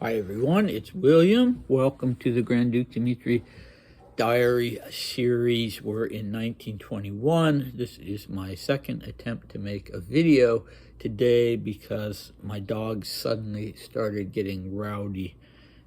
Hi everyone, it's William. Welcome to the Grand Duke Dmitri Diary series. We're in 1921. This is my second attempt to make a video today because my dog suddenly started getting rowdy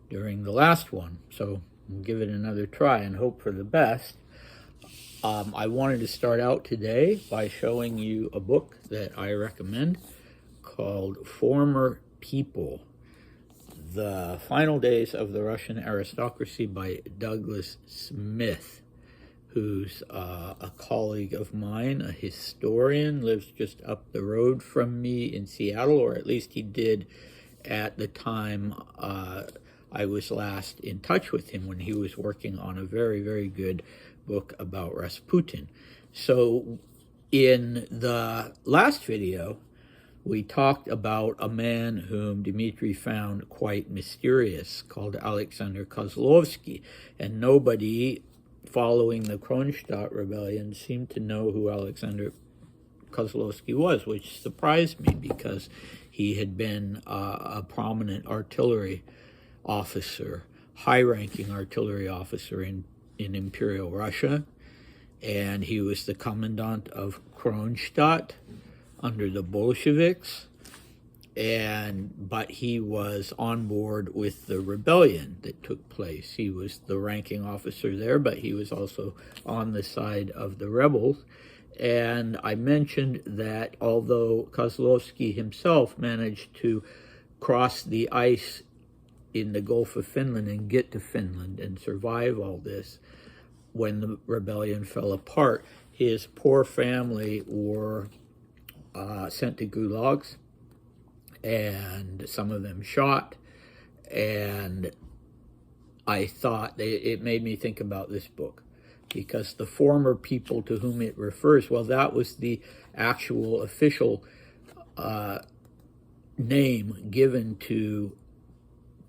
during the last one. So we'll give it another try and hope for the best. I wanted to start out today by showing you a book that I recommend called Former People: The Final Days of the Russian Aristocracy by Douglas Smith, who's a colleague of mine, a historian, lives just up the road from me in Seattle, or at least he did at the time I was last in touch with him, when he was working on a very, very good book about Rasputin. So in the last video, we talked about a man whom Dmitri found quite mysterious, called Alexander Kozlovsky, and nobody following the Kronstadt rebellion seemed to know who Alexander Kozlovsky was, which surprised me because he had been a prominent artillery officer, high-ranking artillery officer in Imperial Russia, and he was the commandant of Kronstadt under the Bolsheviks, but he was on board with the rebellion that took place. He was the ranking officer there, but he was also on the side of the rebels. And I mentioned that although Kozlovsky himself managed to cross the ice in the Gulf of Finland and get to Finland and survive all this, when the rebellion fell apart, his poor family were sent to gulags, and some of them shot. And I thought it made me think about this book, because the former people to whom it refers, well, that was the actual official name given to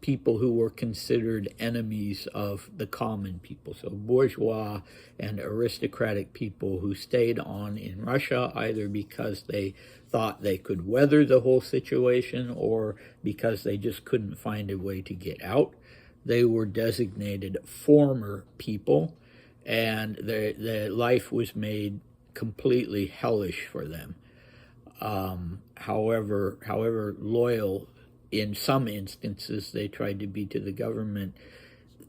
people who were considered enemies of the common people. So bourgeois and aristocratic people who stayed on in Russia, either because they thought they could weather the whole situation or because they just couldn't find a way to get out. They were designated former people, and their life was made completely hellish for them. However loyal in some instances they tried to be to the government,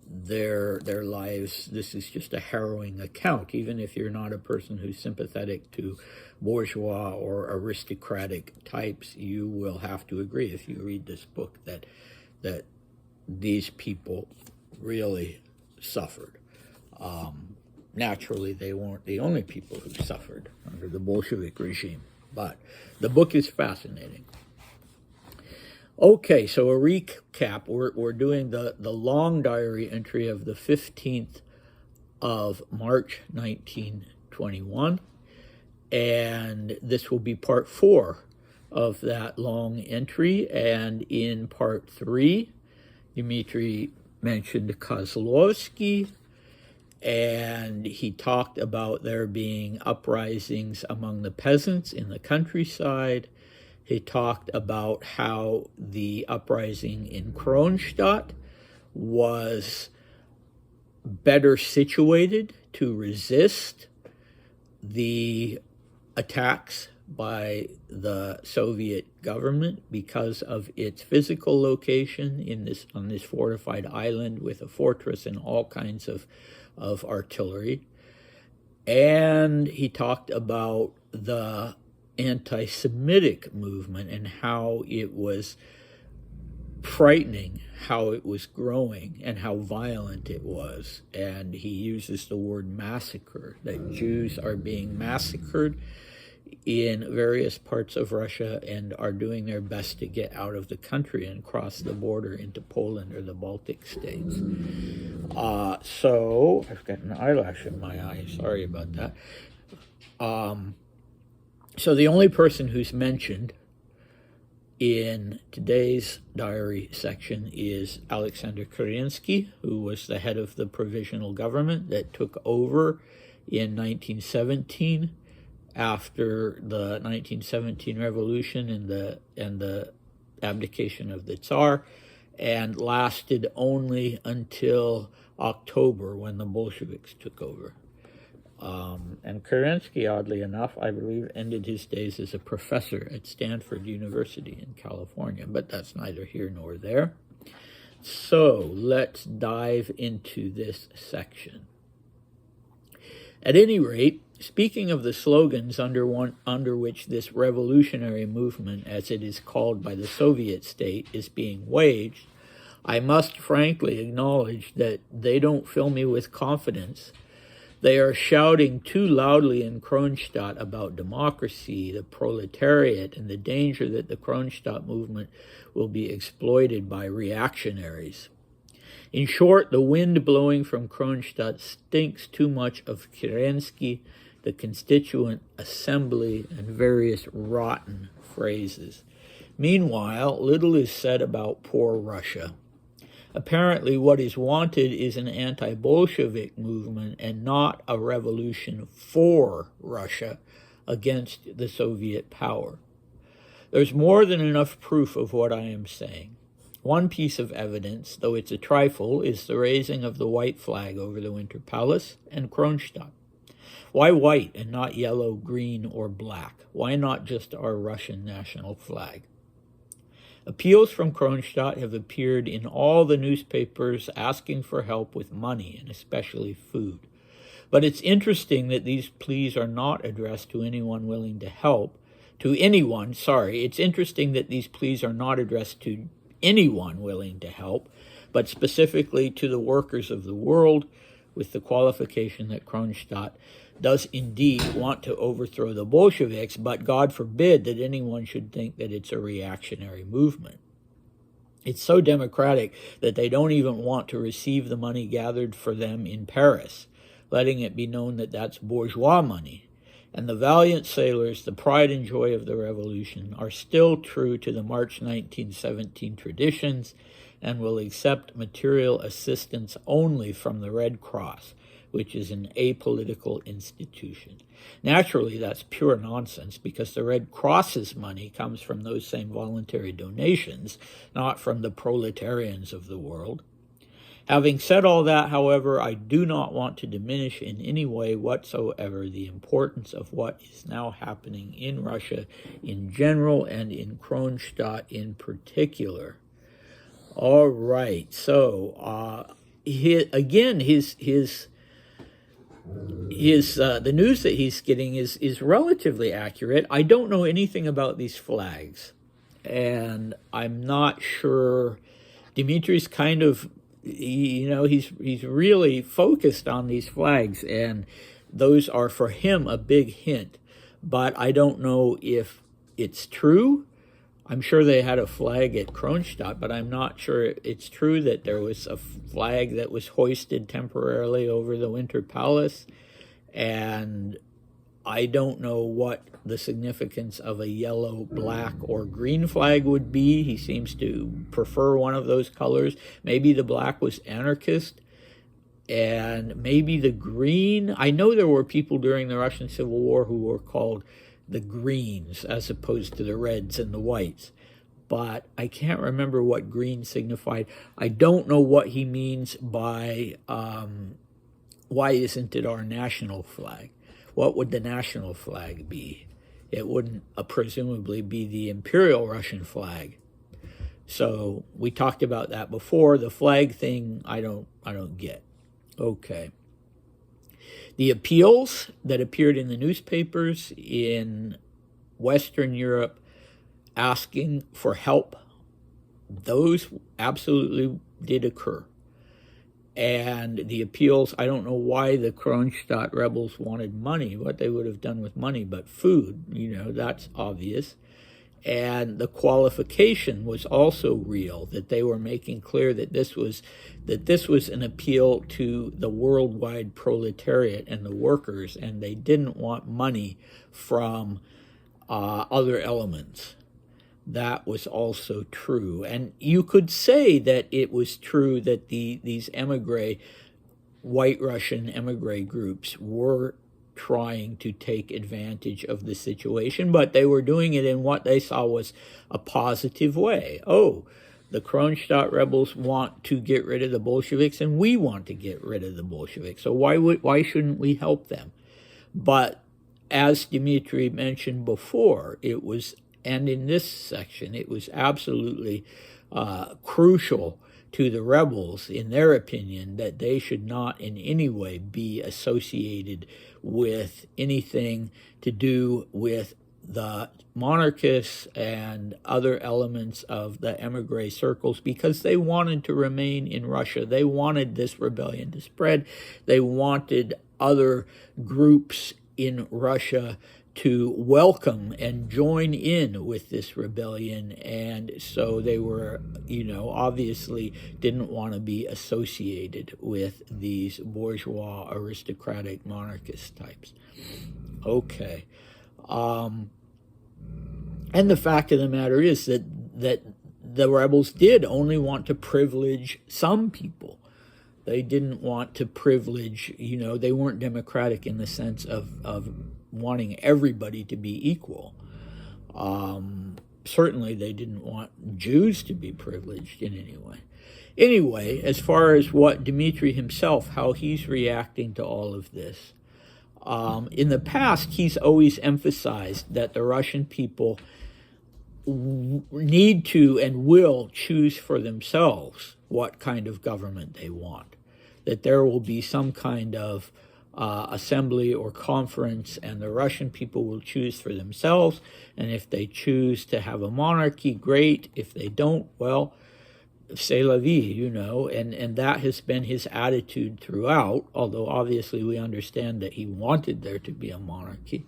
their lives, this is just a harrowing account. Even if you're not a person who's sympathetic to bourgeois or aristocratic types, you will have to agree, if you read this book, that these people really suffered. Naturally, they weren't the only people who suffered under the Bolshevik regime, but the book is fascinating. Okay, so a recap. We're doing the long diary entry of the 15th of March, 1921, and this will be part 4 of that long entry. And in part 3, Dmitri mentioned Kozlovsky, and he talked about there being uprisings among the peasants in the countryside. He talked about how the uprising in Kronstadt was better situated to resist the attacks by the Soviet government because of its physical location on this fortified island with a fortress and all kinds of artillery. And he talked about the anti-Semitic movement and how it was frightening, how it was growing, and how violent it was. And he uses the word massacre, that Jews are being massacred in various parts of Russia and are doing their best to get out of the country and cross the border into Poland or the Baltic states. So I've got an eyelash in my eye, sorry about that. So the only person who's mentioned in today's diary section is Alexander Kerensky, who was the head of the provisional government that took over in 1917 after the 1917 revolution and the abdication of the Tsar, and lasted only until October when the Bolsheviks took over. And Kerensky, oddly enough, I believe, ended his days as a professor at Stanford University in California, but that's neither here nor there. So let's dive into this section. At any rate, speaking of the slogans under which this revolutionary movement, as it is called by the Soviet state, is being waged, I must frankly acknowledge that they don't fill me with confidence. They are shouting too loudly in Kronstadt about democracy, the proletariat, and the danger that the Kronstadt movement will be exploited by reactionaries. In short, the wind blowing from Kronstadt stinks too much of Kerensky, the Constituent Assembly, and various rotten phrases. Meanwhile, little is said about poor Russia. Apparently, what is wanted is an anti-Bolshevik movement and not a revolution for Russia against the Soviet power. There's more than enough proof of what I am saying. One piece of evidence, though it's a trifle, is the raising of the white flag over the Winter Palace and Kronstadt. Why white and not yellow, green, or black? Why not just our Russian national flag? Appeals from Kronstadt have appeared in all the newspapers asking for help with money and especially food. But it's interesting that these pleas are not addressed to anyone willing to help. It's interesting that these pleas are not addressed to anyone willing to help, but specifically to the workers of the world, with the qualification that Kronstadt does indeed want to overthrow the Bolsheviks, but God forbid that anyone should think that it's a reactionary movement. It's so democratic that they don't even want to receive the money gathered for them in Paris, letting it be known that that's bourgeois money. And the valiant sailors, the pride and joy of the revolution, are still true to the March 1917 traditions and will accept material assistance only from the Red Cross, which is an apolitical institution. Naturally, that's pure nonsense because the Red Cross's money comes from those same voluntary donations, not from the proletarians of the world. Having said all that, however, I do not want to diminish in any way whatsoever the importance of what is now happening in Russia in general and in Kronstadt in particular. All right, so the news that he's getting is relatively accurate. I don't know anything about these flags, and I'm not sure. Dmitri's kind of, he's really focused on these flags, and those are for him a big hint. But I don't know if it's true. I'm sure they had a flag at Kronstadt, but I'm not sure it's true that there was a flag that was hoisted temporarily over the Winter Palace. And I don't know what the significance of a yellow, black, or green flag would be. He seems to prefer one of those colors. Maybe the black was anarchist, and maybe the green. I know there were people during the Russian Civil War who were called the Greens as opposed to the Reds and the Whites, but I can't remember what green signified. I don't know what he means by why isn't it our national flag? What would the national flag be? It wouldn't presumably be the Imperial Russian flag. So we talked about that before. The flag thing, I don't get. Okay. The appeals that appeared in the newspapers in Western Europe asking for help, those absolutely did occur. And the appeals, I don't know why the Kronstadt rebels wanted money, what they would have done with money, but food, that's obvious. And the qualification was also real, that they were making clear that this was an appeal to the worldwide proletariat and the workers, and they didn't want money from other elements. That was also true. And you could say that it was true that these white Russian emigre groups were trying to take advantage of the situation, but they were doing it in what they saw was a positive way. Oh, The Kronstadt rebels want to get rid of the Bolsheviks, and we want to get rid of the Bolsheviks. So why shouldn't we help them? But as Dmitri mentioned before, and in this section, it was absolutely crucial to the rebels, in their opinion, that they should not in any way be associated with anything to do with the monarchists and other elements of the emigre circles, because they wanted to remain in Russia. They wanted this rebellion to spread. They wanted other groups in Russia to welcome and join in with this rebellion, and so they were, obviously didn't want to be associated with these bourgeois, aristocratic, monarchist types. Okay. And the fact of the matter is that the rebels did only want to privilege some people. They didn't want to privilege, they weren't democratic in the sense of wanting everybody to be equal. Certainly they didn't want Jews to be privileged in any way. Anyway, as far as what Dmitri himself, how he's reacting to all of this, in the past, he's always emphasized that the Russian people need to and will choose for themselves what kind of government they want, that there will be some kind of assembly or conference, and the Russian people will choose for themselves, and if they choose to have a monarchy, great. If they don't, well, c'est la vie, and that has been his attitude throughout, although obviously we understand that he wanted there to be a monarchy.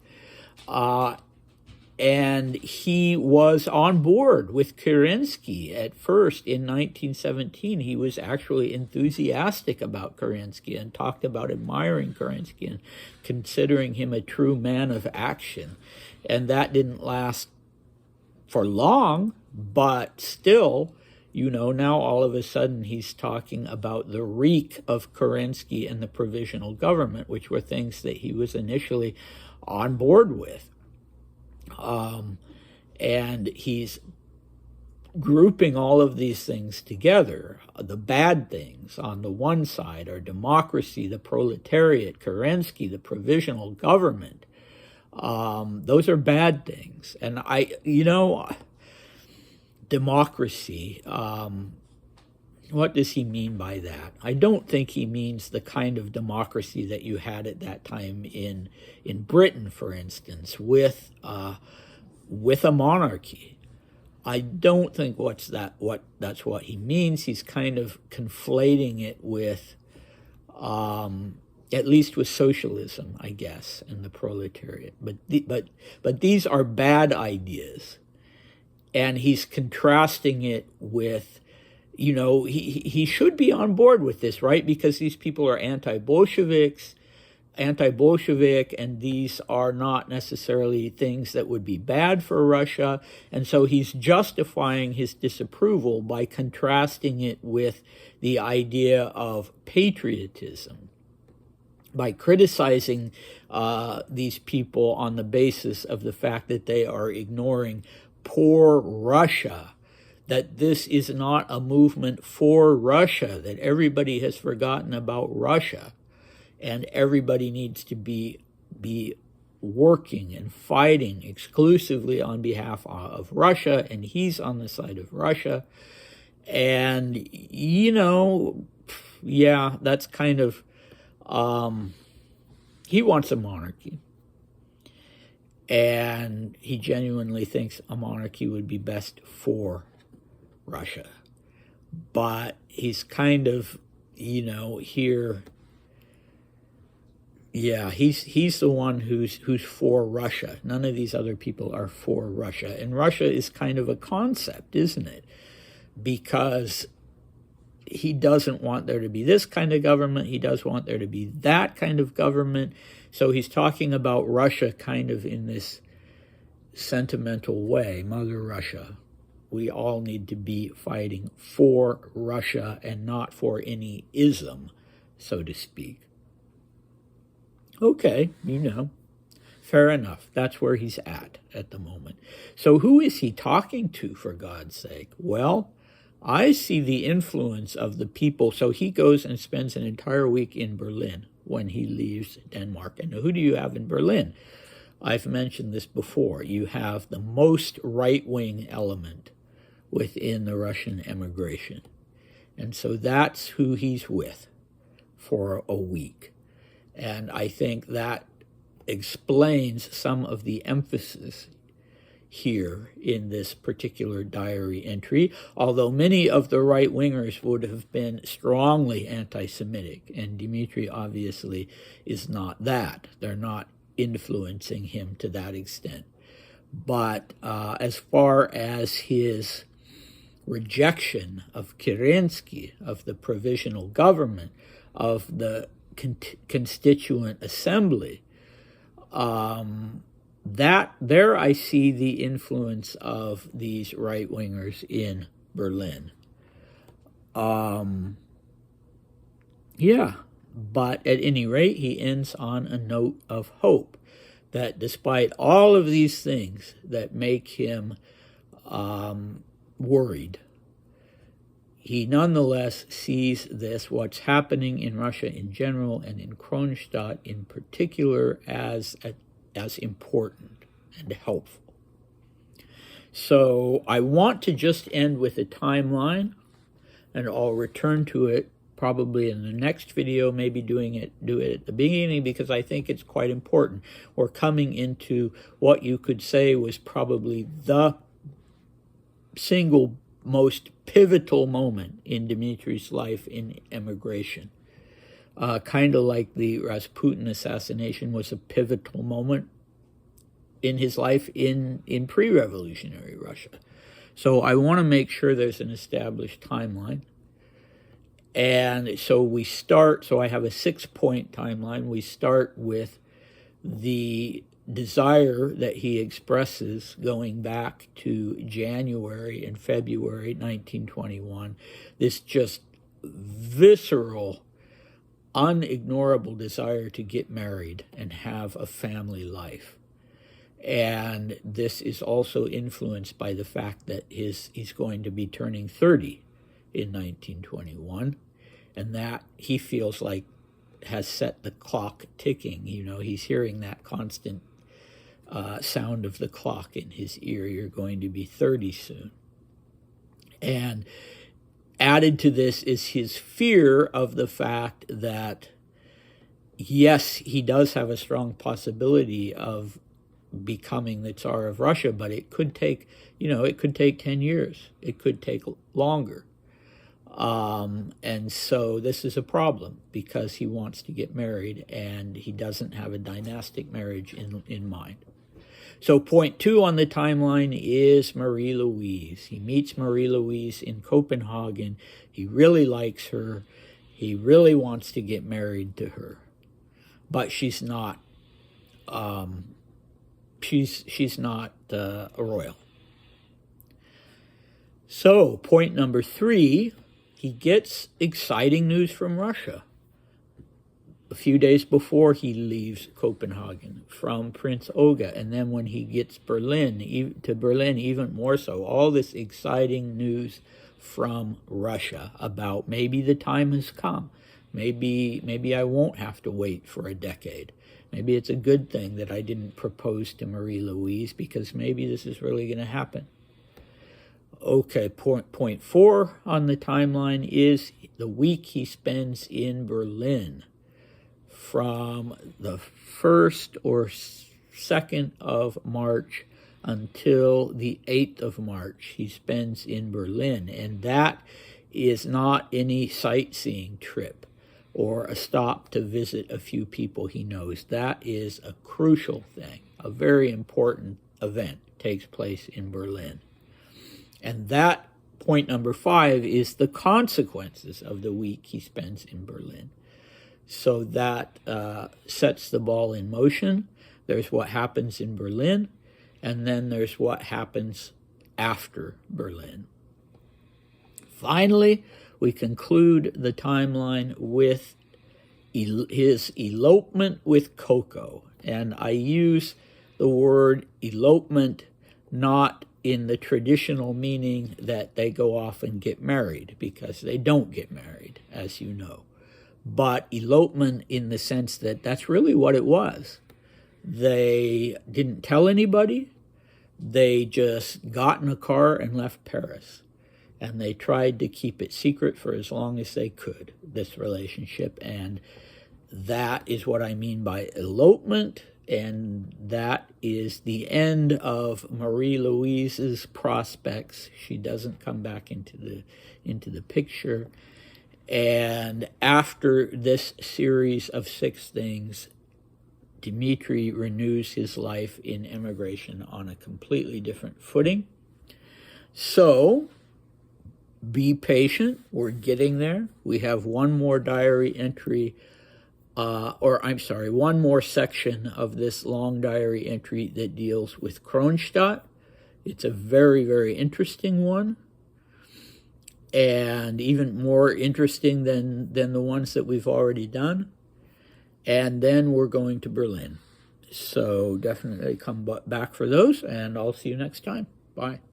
And he was on board with Kerensky at first in 1917. He was actually enthusiastic about Kerensky and talked about admiring Kerensky and considering him a true man of action. And that didn't last for long, but still, now all of a sudden he's talking about the reek of Kerensky and the provisional government, which were things that he was initially on board with. And he's grouping all of these things together. The bad things on the one side are democracy, the proletariat, Kerensky, the provisional government. Those are bad things. And democracy, what does he mean by that? I don't think he means the kind of democracy that you had at that time in Britain, for instance, with a monarchy. I don't think that's what he means. He's kind of conflating it with, at least with socialism, I guess, and the proletariat. But these are bad ideas, and he's contrasting it with. He should be on board with this, right? Because these people are anti-Bolshevik, and these are not necessarily things that would be bad for Russia. And so he's justifying his disapproval by contrasting it with the idea of patriotism, by criticizing these people on the basis of the fact that they are ignoring poor Russia, that this is not a movement for Russia, that everybody has forgotten about Russia, and everybody needs to be working and fighting exclusively on behalf of Russia, and he's on the side of Russia. And, that's kind of, he wants a monarchy. And he genuinely thinks a monarchy would be best for Russia. But he's kind of, here, he's the one who's for Russia. None of these other people are for Russia. And Russia is kind of a concept, isn't it? Because he doesn't want there to be this kind of government. He does want there to be that kind of government. So he's talking about Russia kind of in this sentimental way, Mother Russia. We all need to be fighting for Russia and not for any ism, so to speak. Okay, fair enough. That's where he's at the moment. So who is he talking to, for God's sake? Well, I see the influence of the people. So he goes and spends an entire week in Berlin when he leaves Denmark. And who do you have in Berlin? I've mentioned this before. You have the most right-wing element within the Russian emigration. And so that's who he's with for a week. And I think that explains some of the emphasis here in this particular diary entry, although many of the right-wingers would have been strongly anti-Semitic, and Dmitri obviously is not that. They're not influencing him to that extent. But as far as his rejection of Kerensky, of the provisional government, of the constituent assembly, that there I see the influence of these right-wingers in Berlin. Yeah, but at any rate, he ends on a note of hope that despite all of these things that make him worried, he nonetheless sees this, what's happening in Russia in general and in Kronstadt in particular, as important and helpful. So I want to just end with a timeline, and I'll return to it probably in the next video, maybe do it at the beginning, because I think it's quite important. We're coming into what you could say was probably the single most pivotal moment in Dmitri's life in emigration. Kind of like the Rasputin assassination was a pivotal moment in his life in pre-revolutionary Russia. So I want to make sure there's an established timeline. And so we start, so I have a 6-point timeline. We start with the desire that he expresses going back to January and February 1921, this just visceral, unignorable desire to get married and have a family life. And this is also influenced by the fact that he's going to be turning 30 in 1921, and that he feels like has set the clock ticking. You know, he's hearing that constant sound of the clock in his ear. You're going to be 30 soon. And added to this is his fear of the fact that, yes, he does have a strong possibility of becoming the Tsar of Russia, but it could take, it could take 10 years. It could take longer. And so this is a problem because he wants to get married and he doesn't have a dynastic marriage in mind. So point 2 on the timeline is Marie-Louise. He meets Marie-Louise in Copenhagen. He really likes her. He really wants to get married to her, but she's not. She's not a royal. So point number 3, he gets exciting news from Russia a few days before he leaves Copenhagen from Prince Olga, and then when he gets to Berlin, even more so. All this exciting news from Russia about maybe the time has come. Maybe I won't have to wait for a decade. Maybe it's a good thing that I didn't propose to Marie-Louise, because maybe this is really going to happen. Okay, point 4 on the timeline is the week he spends in Berlin from the 1st or 2nd of March until the 8th of March. He spends in Berlin, and that is not any sightseeing trip or a stop to visit a few people he knows. That is a crucial thing. A very important event takes place in Berlin. And that, point number 5, is the consequences of the week he spends in Berlin. So that sets the ball in motion. There's what happens in Berlin, and then there's what happens after Berlin. Finally, we conclude the timeline with his elopement with Coco. And I use the word elopement not in the traditional meaning that they go off and get married, because they don't get married, as you know. But elopement in the sense that that's really what it was. They didn't tell anybody. They just got in a car and left Paris. And they tried to keep it secret for as long as they could, this relationship. And that is what I mean by elopement. And that is the end of Marie-Louise's prospects. She doesn't come back into the picture. And after this series of 6 things, Dmitri renews his life in emigration on a completely different footing. So be patient. We're getting there. We have one more diary entry, one more section of this long diary entry that deals with Kronstadt. It's a very, very interesting one, and even more interesting than the ones that we've already done. And then we're going to Berlin. So definitely come back for those, and I'll see you next time. Bye.